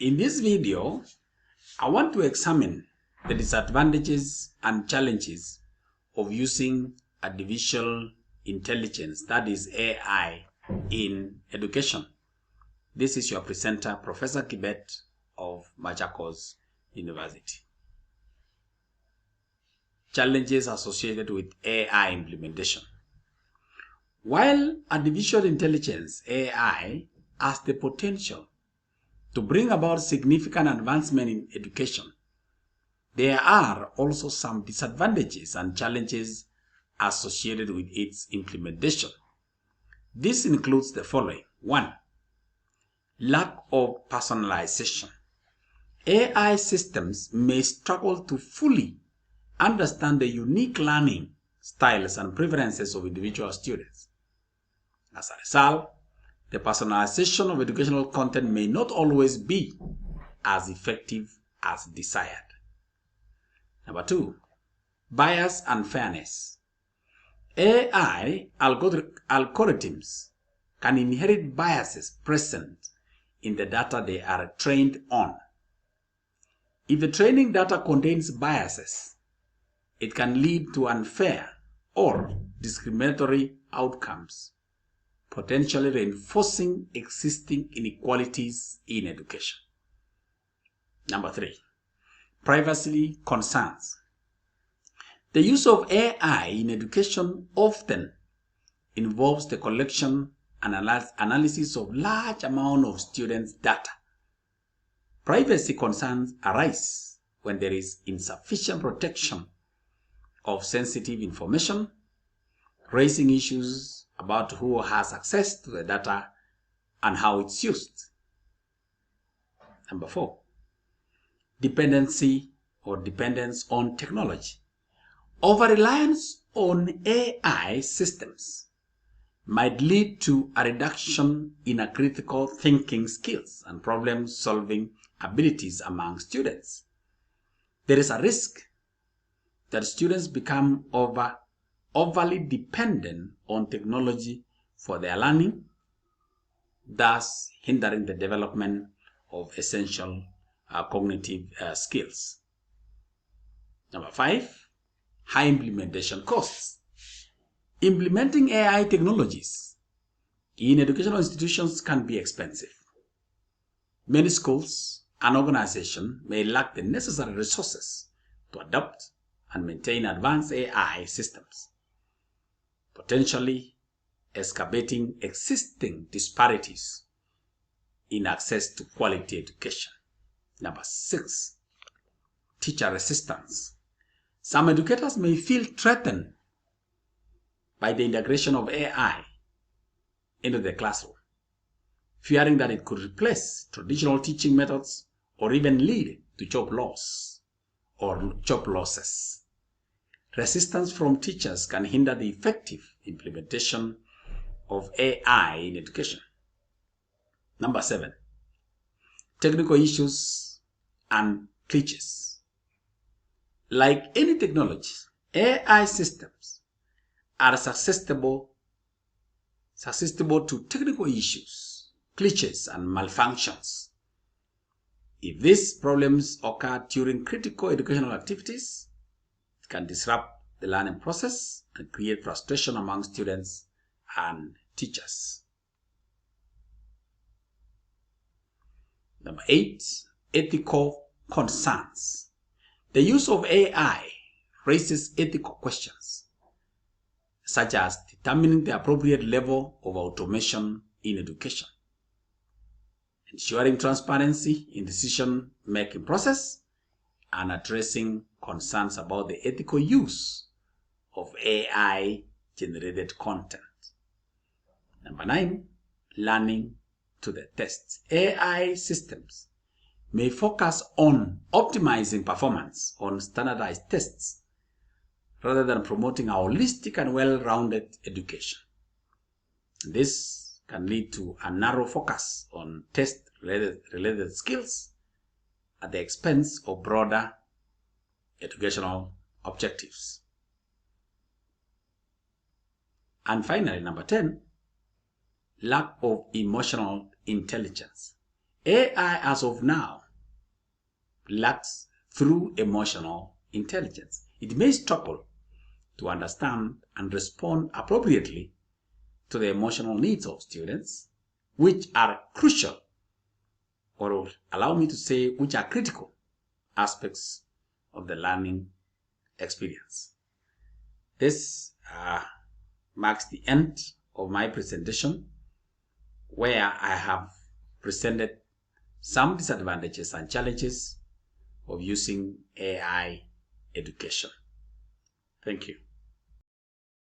In this video, I want to examine the disadvantages and challenges of using artificial intelligence, that is AI, in education. This is your presenter, Professor Kibet of Machakos University. Challenges associated with AI implementation. While artificial intelligence, AI, has the potential to bring about significant advancement in education, there are also some disadvantages and challenges associated with its implementation. This includes the following. 1. Lack of personalization. AI systems may struggle to fully understand the unique learning styles and preferences of individual students. As a result, the personalization of educational content may not always be as effective as desired. Number 2, bias and fairness. AI algorithms can inherit biases present in the data they are trained on. If the training data contains biases, it can lead to unfair or discriminatory outcomes, potentially reinforcing existing inequalities in education. Number 3, privacy concerns. The use of AI in education often involves the collection and analysis of large amounts of students' data. Privacy concerns arise when there is insufficient protection of sensitive information, raising issues about who has access to the data and how it's used. Number 4, dependency or dependence on technology. Over-reliance on AI systems might lead to a reduction in critical thinking skills and problem-solving abilities among students. There is a risk that students become overly dependent on technology for their learning, thus hindering the development of essential cognitive skills. Number 5, high implementation costs. Implementing AI technologies in educational institutions can be expensive. Many schools and organizations may lack the necessary resources to adopt and maintain advanced AI systems, potentially exacerbating existing disparities in access to quality education. Number 6, teacher resistance. Some educators may feel threatened by the integration of AI into the classroom, fearing that it could replace traditional teaching methods or even lead to job loss or job losses. Resistance from teachers can hinder the effective implementation of AI in education. Number 7, technical issues and glitches. Like any technology, AI systems are susceptible to technical issues, glitches, and malfunctions. If these problems occur during critical educational activities, it can disrupt the learning process and create frustration among students and teachers. Number 8, ethical concerns. The use of AI raises ethical questions, such as determining the appropriate level of automation in education, ensuring transparency in decision-making process, and addressing concerns about the ethical use of AI-generated content. Number 9, learning to the test. AI systems may focus on optimizing performance on standardized tests rather than promoting a holistic and well-rounded education. This can lead to a narrow focus on test-related skills at the expense of broader educational objectives. And finally, number 10, lack of emotional intelligence. AI as of now lacks true emotional intelligence. It may struggle to understand and respond appropriately to the emotional needs of students, which are crucial, or allow me to say, which are critical aspects of the learning experience. This marks the end of my presentation, where I have presented some disadvantages and challenges of using AI education. Thank you.